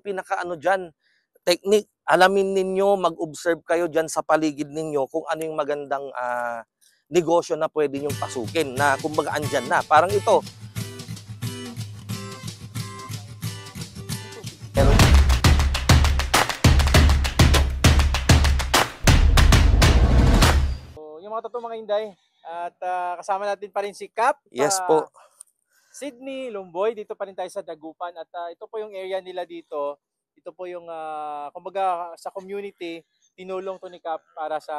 pinakaano diyan, technique. Alamin ninyo, mag-observe kayo diyan sa paligid ninyo kung ano yung magandang negosyo na pwede niyong pasukin na kumbaga andyan na. Parang ito. So, yung mga totoo mga Inday, at kasama natin pa rin si Cap, Yes po. Sydney Lumboy. Dito pa rin tayo sa Dagupan at ito po yung area nila dito. Ito po yung kumbaga sa community, tinulong to ni Cap para sa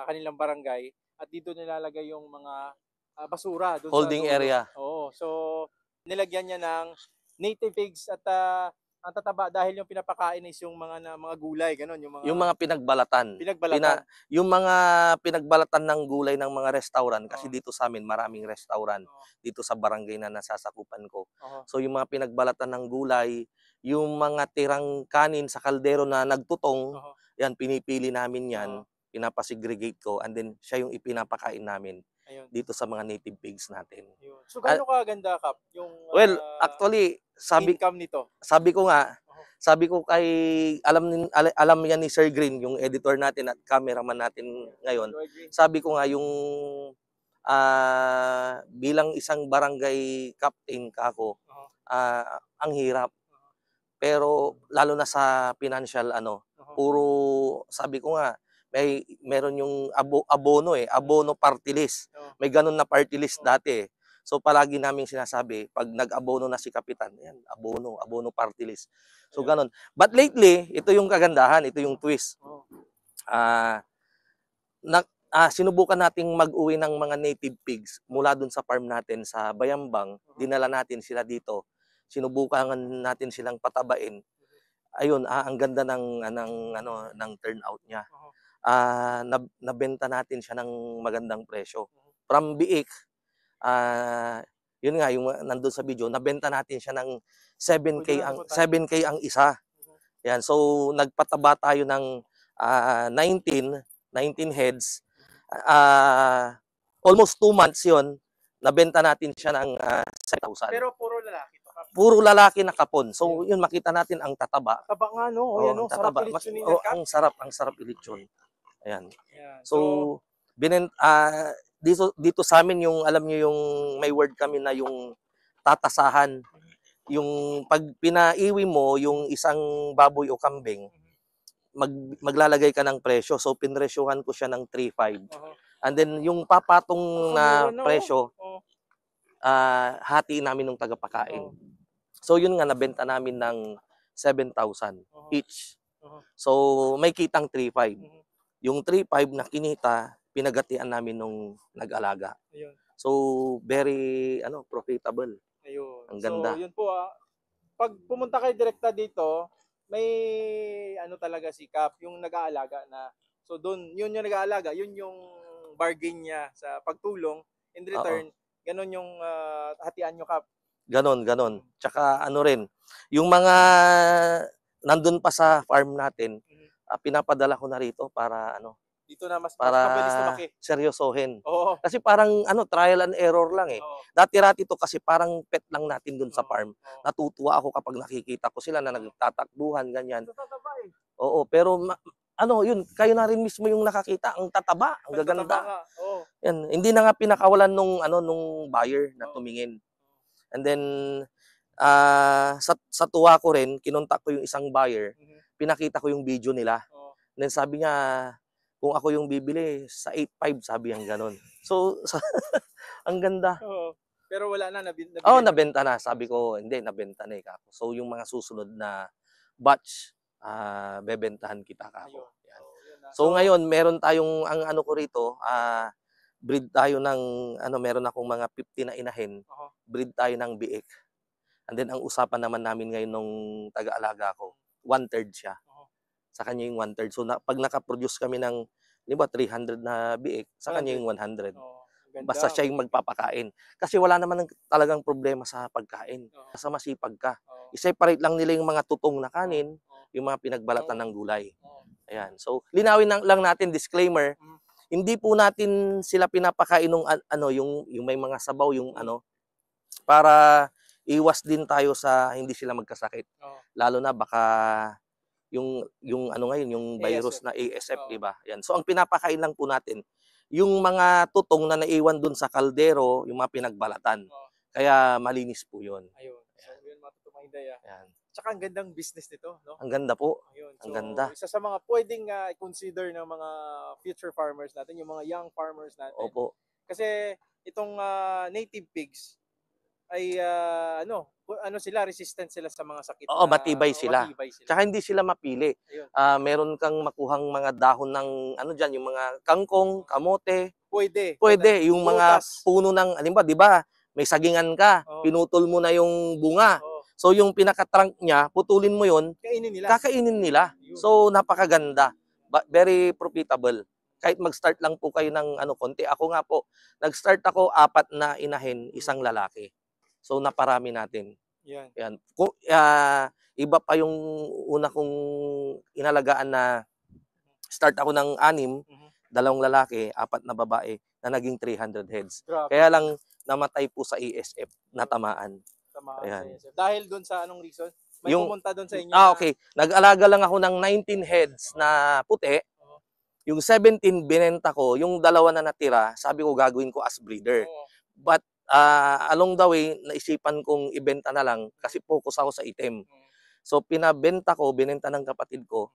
kanilang barangay at dito nilalagay yung mga basura doon sa Holding dulo. area. Oo, so nilagyan niya ng native pigs at ang tataba dahil yung pinapakain is yung mga gulay, ganun, Yung mga pinagbalatan. Yung mga pinagbalatan ng gulay ng mga restaurant kasi dito sa amin maraming restaurant dito sa barangay na nasasakupan ko. So yung mga pinagbalatan ng gulay, yung mga tirang kanin sa kaldero na nagtutong, yan pinipili namin yan, pinapasegregate ko and then siya yung ipinapakain namin. Ayun. Dito sa mga native pigs natin. Ayun. So gaano kaganda, Kap, yung well, actually, income nito? Sabi ko nga, sabi ko kay alam yan ni Sir Green, yung editor natin at cameraman natin ngayon. Sabi ko nga yung bilang isang barangay captain kako, ang hirap. Pero lalo na sa financial puro sabi ko nga meron yung abono party list. May ganun na party list dati. So palagi namin sinasabi pag nag-abono na si kapitan, yan, abono party list. So ganun. But lately, ito yung kagandahan, ito yung twist. Sinubukan nating mag-uwi ng mga native pigs mula dun sa farm natin sa Bayambang. Dinala natin sila dito. Sinubukan natin silang patabain. Ayun, ang ganda ng turnout niya. Nabenta natin siya ng magandang presyo. From Biik, yun nga yung nandun sa video, nabenta natin siya ng 7K ang isa. Yan, so nagpataba tayo ng 19 heads. Almost 2 months yun, nabenta natin siya ng 7,000. Pero puro lalaki to, Kap? Puro lalaki na kapon. So yun, makita natin ang tataba. Taba nga, no? O yan, no? Sarap ilitsunin yan, Kap. Ang sarap ilitsyon. Ayan. So dito sa amin yung alam niyo yung may word kami na yung tatasahan. Yung pag pinaiwi mo yung isang baboy o kambing, maglalagay ka ng presyo. So pinresyohan ko siya ng 3.5. And then yung papatong na presyo, hati namin ng tagapakain. So yun nga, nabenta namin ng 7,000 each. So may kitang 3.5. Yung 3.5 na kinita, pinagatian namin nung nag-alaga. So very profitable. Ayun. Ang ganda. So yun po, pag pumunta kayo direkta dito, may talaga si Cap, yung nag-aalaga na. So doon, yun yung nag-aalaga, yun yung bargain niya sa pagtulong. In return, ganon yung hatian nyo, Cap. Ganon. Tsaka rin, yung mga nandun pa sa farm natin, pinapadala ko na rito para dito na mas para mabilis lumaki. Seryosohin. Oo. Kasi parang trial and error lang eh. Dati-rati to kasi parang pet lang natin dun sa farm. Natutuwa ako kapag nakikita ko sila na nagtatakbuhan, ganyan. Tataba eh. Oo, pero yun, kayo na rin mismo yung nakakita, ang tataba, ang gaganda. Yan, hindi na nga pinakawalan nung buyer na tumingin. And then sa tuwa ko rin, kinontak ko yung isang buyer, pinakita ko yung video nila. And then sabi niya, kung ako yung bibili, sa 8.5 sabi ang ganon. So, ang ganda. Pero wala na, nabenta na. Sabi ko, hindi, nabenta na kako. So, yung mga susunod na batch, bebentahan kita kako. Yan. So, ngayon, meron tayong, ang ko rito, breed tayo ng, meron akong mga 50 na inahin, breed tayo ng biik. And then, ang usapan naman namin ngayon nung taga-alaga ko, 1/3 siya. Sa kanya yung 1/3. So, pag nakaproduce kami ng, 300 na biik, sa kanya yung 100. Basta siya yung magpapakain. Kasi wala naman talagang problema sa pagkain. Basta masipag ka. I-separate lang nila yung mga tutong na kanin, yung mga pinagbalatan ng gulay. Ayan. So, linawin lang natin, disclaimer, hindi po natin sila pinapakain ng yung may mga sabaw, yung para iwas din tayo sa hindi sila magkasakit. Oo. Lalo na baka yung ano ngayon, yung virus ASF. na ASF, Oo. di ba? Yan. So ang pinapakain lang po natin, yung mga tutong na naiwan dun sa kaldero, yung mga pinagbalatan. Oo. Kaya malinis po yun. Ayun. So, yun matutumang Inday. Yan. Tsaka ang gandang business nito, no? Ang ganda po. Ayun. Ang So, ganda. isa sa mga pwedeng i-consider ng mga future farmers natin, yung mga young farmers natin. Opo. Kasi itong native pigs ay sila, resistant sila sa mga sakit Oo, na matibay sila. matibay sila. Tsaka hindi sila mapili. Ayun. Meron kang makuhang mga dahon ng ano diyan, yung mga kangkong, kamote. Pwede. Pwede yung mga Butas. puno ng, alimba, 'di ba? May sagingan ka, Oo. pinutol mo na yung bunga. Oo. So yung pinaka-trunk niya, putulin mo 'yon, Kainin nila. kakainin nila. Ayun. So napakaganda. Very profitable. Kahit mag-start lang po kayo ng konti. Ako nga po, nag-start ako 4 na inahin, 1 lalaki. So naparami natin. Yan. Yan. Iba pa yung una kong inalagaan na start ako ng 6, 2 lalaki, 4 na babae, na naging 300 heads. Grabe. Kaya lang namatay po sa ASF, natamaan. Tama. Ayan. Dahil doon sa anong reason? May Yung- pumunta doon sa inyo. Okay. Nag-alaga lang ako ng 19 heads na puti. Oo. Yung 17 binenta ko, yung 2 na natira, sabi ko gagawin ko as breeder. Oo. But along the way, naisipan kong ibenta na lang kasi focus ako sa itim. So binenta ng kapatid ko.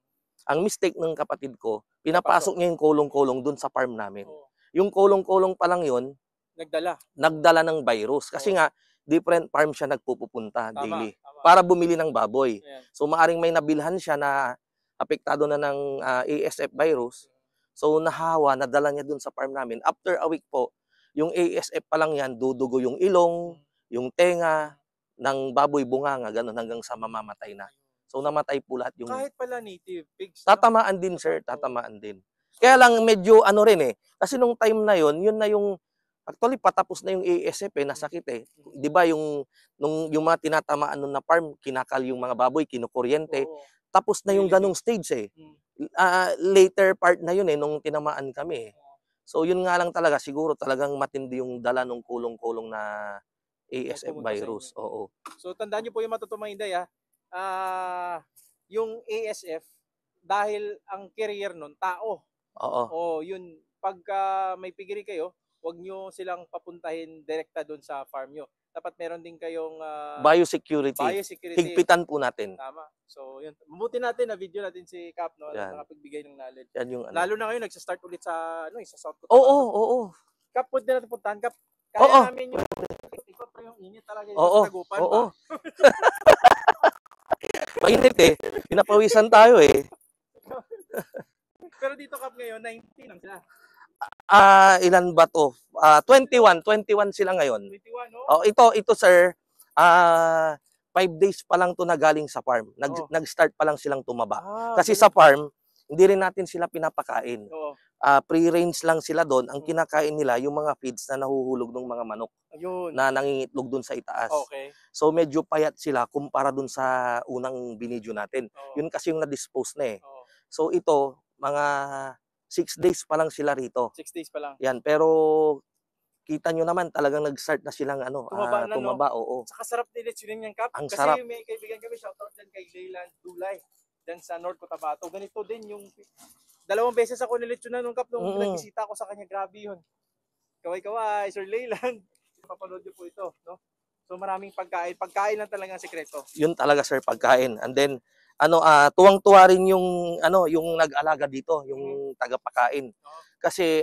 Ang mistake ng kapatid ko, pinapasok niya yung kolong-kolong dun sa farm namin. Oo. Yung kolong-kolong pa lang yun, nagdala ng virus. Kasi nga, different farm siya nagpupunta daily Tama. para bumili ng baboy. Ayan. So maaring may nabilhan siya na apektado na ng ASF virus. So nahawa, nadala niya dun sa farm namin. After a week po, yung ASF pa lang yan, dudugo yung ilong, yung tenga ng baboy, bunganga, ganun hanggang sa mamamatay na. So namatay po lahat yung... Kahit pala native pigs. Tatamaan din, sir. Tatamaan din. Kaya lang medyo rin eh. Kasi nung time na yun na yung... Actually, patapos na yung ASF eh, nasakit eh. Di ba yung mga tinatamaan nun na farm, kinakal yung mga baboy, kinukuryente. Oo. Tapos na yung ganong stage eh. Later part na yun eh, nung tinamaan kami eh. So yun nga lang talaga, siguro talagang matindi yung dala ng kulong-kulong na ASF virus. Oo. So tandaan niyo po yung matutumang Inday yung ASF, dahil ang carrier nun, tao. Oo. Yun, pagka may pigiri kayo, huwag nyo silang papuntahin direkta doon sa farm nyo. Dapat meron din kayong Biosecurity. biosecurity. Higpitan po natin. Tama. So, yun. Mabuti natin na video natin si Cap, no? Yan. Nakapagbigay ng knowledge. Yan yung ano. Lalo na ngayon, nagsa-start ulit sa South Cotabato. Oo. Cap, pwede natin puntahan. Cap, Oo. kaya namin yung ikot pa yung init talaga yung sa Tagupan. Oo. Mainit eh. Pinapawisan tayo eh. Pero dito, Cap, ngayon, 19 lang sila. Ilan ba to? 21 sila ngayon. 21, no? Ito sir, 5 days pa lang to na galing sa farm. Nag-start pa lang silang tumaba. Kasi sa farm, hindi rin natin sila pinapakain. Oo. Pre-range lang sila doon. Ang kinakain nila yung mga feeds na nahuhulog ng mga manok. Ayun. Na nangingitlog doon sa itaas. Okay. So medyo payat sila kumpara doon sa unang binidyo natin. Oo. Yun kasi yung na-dispose na eh. Oo. So ito, mga 6 days pa lang sila rito. 6 days pa lang. Yan, pero kita nyo naman talagang nag-start na silang Tumaba na, tumaba, oo. Saka sarap nilitsunin yung Cap. Ang Kasi sarap. may kaibigan kami, shoutout dyan kay Leyland Dulay. Dyan sa North Cotabato. Ganito din yung 2 beses ako nilitsunan nung Cap nung nagbisita ako sa kanya. Grabe yun. Kaway-kaway, Sir Leyland. Papanood nyo po ito, no? So maraming pagkain. Pagkain lang talaga ang sekreto. Yun talaga sir, pagkain. And then tuwang-tuwa rin yung nag-alaga dito, yung tagapakain. Kasi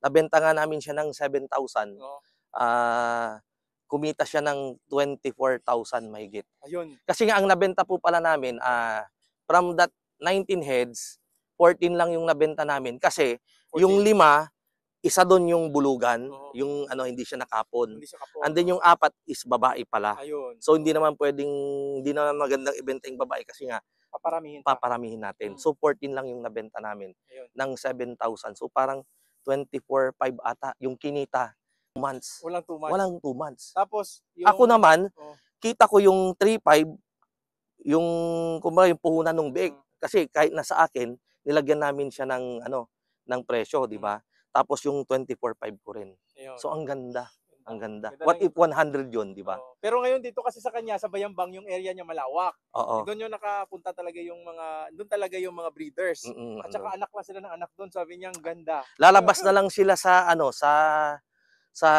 nabenta nga namin siya ng 7,000. Kumita siya ng 24,000 mahigit. Ayun. Kasi nga ang nabenta po pala namin, from that 19 heads, 14 lang yung nabenta namin. Kasi 14. yung 5, isa doon yung bulugan, yung hindi siya nakapon. Hindi siya kapon. And then yung 4 is babae pala. Ayun. So hindi naman magandang ibenta yung babae kasi nga paparamihin natin. So 14 lang yung nabenta namin. Ayun. Ng 7,000. So parang 24,500 ata yung kinita. 2 months. Walang 2 months. Walang 2 months. Tapos yung Ako naman, kita ko yung 3,500, yung kumbaga yung puhunan ng biig. Kasi kahit nasa akin, nilagyan namin siya ng presyo, di ba? Tapos yung 24,500 ko rin. Ayun. So ang ganda. Ang ganda. Ganda What lang if 100 yun, di ba? Oo. Pero ngayon dito kasi sa kanya, sa Bayambang, yung area niya malawak. Oo. Doon yung nakapunta talaga doon talaga yung mga breeders. Mm, At saka anak lang sila ng anak doon. Sabi niya, ang ganda. lalabas na lang sila sa sa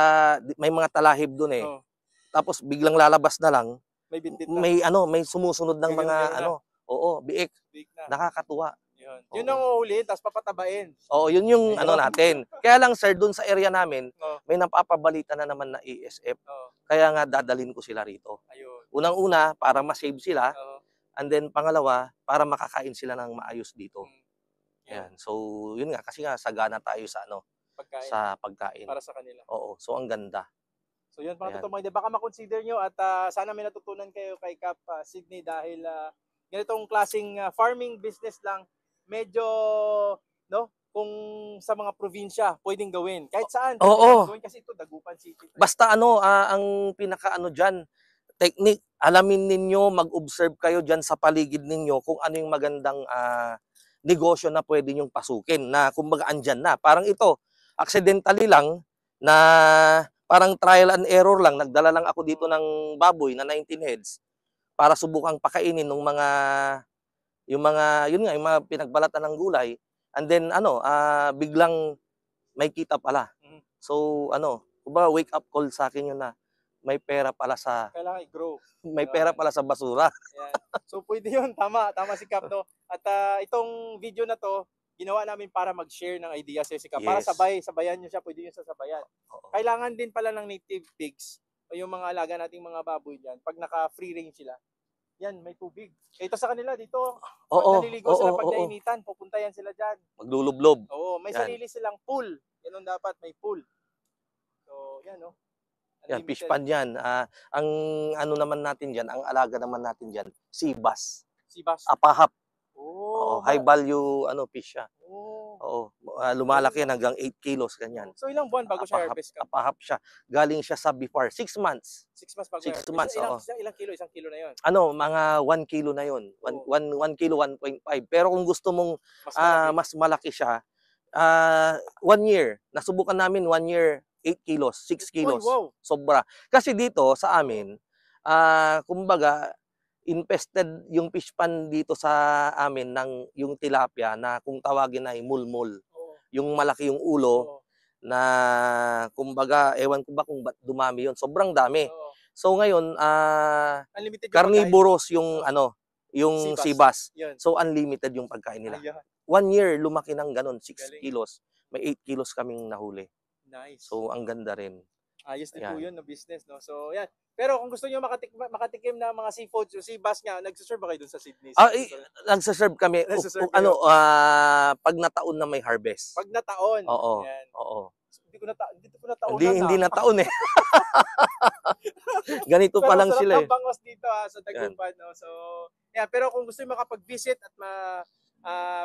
may mga talahib doon eh. Oh, Tapos biglang lalabas na lang, may bitbit na. may sumusunod ng Gagano mga na. oo, biik. Big na. Nakakatuwa. Yun. Oo. Yun ang uulihin, tapos papatabain. Oo, yun yung Ayun. natin. Kaya lang sir, doon sa area namin, Oh, may napapabalita na naman na ESF. oh, Kaya nga dadalhin ko sila rito. ayun. Unang-una, para ma-save sila. Oh, And then pangalawa, para makakain sila ng maayos dito. yan. Ayan. So, yun nga kasi nga sagana tayo sa Pagkain. sa pagkain. Para sa kanila. Oo. So, ang ganda. So yun, mga Ayan. totoong mga hindi. Baka makonsider nyo at sana may natutunan kayo kay Cap Sydney dahil ganitong klaseng farming business lang, medyo, no, kung sa mga probinsya, pwedeng gawin. Kahit saan, pwede Oo. gawin kasi ito, Dagupan City. Basta ang pinaka dyan, technique, alamin ninyo, mag-observe kayo dyan sa paligid ninyo kung ano yung magandang negosyo na pwede nyong pasukin na kumbaga andyan na. Parang ito, accidentally lang na parang trial and error lang. Nagdala lang ako dito ng baboy na 19 heads para subukang pakainin ng yung mga pinagbalatan ng gulay. And then biglang may kita pala. Mhm. So kumbaga wake up call sa akin yun na may pera pala Kailangan i-grow. may pera pala sa basura. Ayan. So pwede yun, tama si Cap, no? At itong video na to, ginawa namin para mag-share ng ideas si Cap. Para Yes. sabayan nyo siya, pwede yun sa sabayan. Oo. Kailangan din pala ng native pigs o yung mga alaga nating mga baboy dyan, pag naka-free range sila, yan, may tubig. Ito sa kanila, dito, pag Oo, naliligo sila, pag oo. nainitan, pupunta yan sila dyan. Maglulublob. Oo, may Yan. sarili silang pool. Ganun dapat, may pool. So, yan, no? Yan, fish Unlimited. pan yan. Ang naman natin dyan, ang alaga naman natin dyan, sea bass. Sibas. Apahap. Oh, High value fish siya. Oh. Oo. Lumalaki yan hanggang 8 kilos ganyan. So, ilang buwan bago siya harvest ka? Apahap siya. Galing siya sa Bifar. 6 months. 6 months bago 6 harvest. months, oo. Ilang kilo? Isang kilo na yun. Mga 1 kilo na yun. 1 Oo. kilo, 1.5. Pero kung gusto mong Mas malaki. mas malaki siya, 1 year. Nasubukan namin 1 year, 8 kilos, 6 kilos. Uy, wow. Sobra. Kasi dito sa amin, kumbaga, infested yung fish pan dito sa amin ng yung tilapia na kung tawagin ay mulmul. Oo. Yung malaki yung ulo Oo. na kumbaga, ewan ko ba kung ba't dumami yun. Sobrang dami. Oo. So ngayon, Unlimited yung carnivorous yung yung Seabass. seabass. Yun. So unlimited yung pagkain nila. Ayan. 1 year lumaki ng ganun, 6 Galing. kilos. May 8 kilos kaming nahuli. Nice. So ang ganda rin. Ayos din po Ayan. yun na business, no? So, yan. Pero kung gusto niyo makatikim na mga seafood, yung sea bass nga, nagsuserve ba kayo dun sa Sydney? Nagsaserve kami Nagsaserve pag nataon na may harvest. Pag nataon. Oo. Yan. Oo. Hindi ko nataon Hindi nataon eh. Ganito pa lang sila eh. Pero bangos dito sa Dagupan, no? So, yeah, pero kung gusto niyo makapag-visit at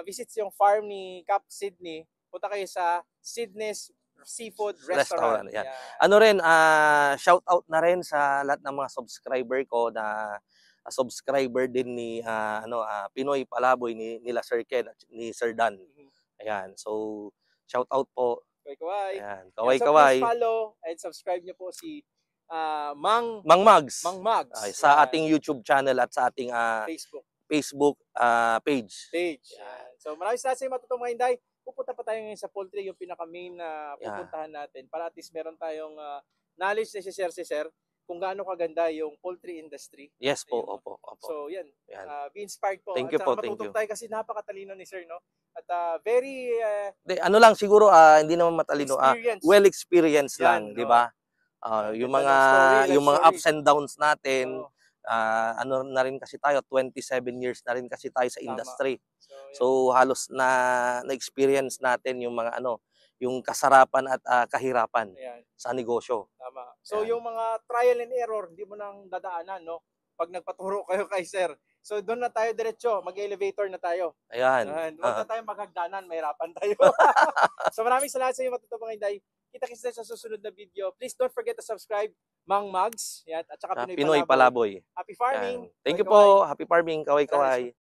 visit yung farm ni Cap Sydney, punta kayo sa Sydney's Seafood Restaurant. Yan. Yeah. Shout out na rin sa lahat ng mga subscriber ko na subscriber din ni Pinoy Palaboy nila Sir Ken at ni Sir Dan. Mhm. Ayan. So shout out po. Kaway. Ayan. So Kaway. please follow and subscribe niyo po si Mang Mags. Mags. Sa Yan. ating YouTube channel at sa ating Facebook page. Yan. So maraming salamat sa matutong mga Inday. Pupunta pa tayo ngayon sa poultry, yung pinaka-main na pupuntahan natin para at least meron tayong knowledge na si Sir kung gaano kaganda yung poultry industry. Yes po, Ayun. opo. So yan, Yan. be inspired po. Thank you at po, saka thank matutok you. tayo kasi napakatalino ni Sir, no? At very Ano lang siguro hindi naman matalino, experienced. well experienced Yan, lang, no? 'di ba? Yan, Yung ganda mga ng story, yung mga story. ups and downs natin, Oo. na rin kasi tayo 27 years na rin kasi tayo sa Tama. industry. So, yan. So halos na-experience natin yung mga yung kasarapan at kahirapan Ayan. sa negosyo. Tama. So Yan. yung mga trial and error, hindi mo nang dadaanan, no? Pag nagpaturo kayo kay Sir. So doon na tayo diretso, mag-elevator na tayo. Ayan. Huwag na tayo maghagdanan, mahirapan tayo. So maraming salamat sa inyo matutong mga Inday. Kita-kits tayo sa susunod na video. Please don't forget to subscribe, Mang Mags, yan, at saka Pinoy Palaboy. Happy farming. Yan. Thank you Kaway-kaway. po. Happy farming. Kaway-kaway.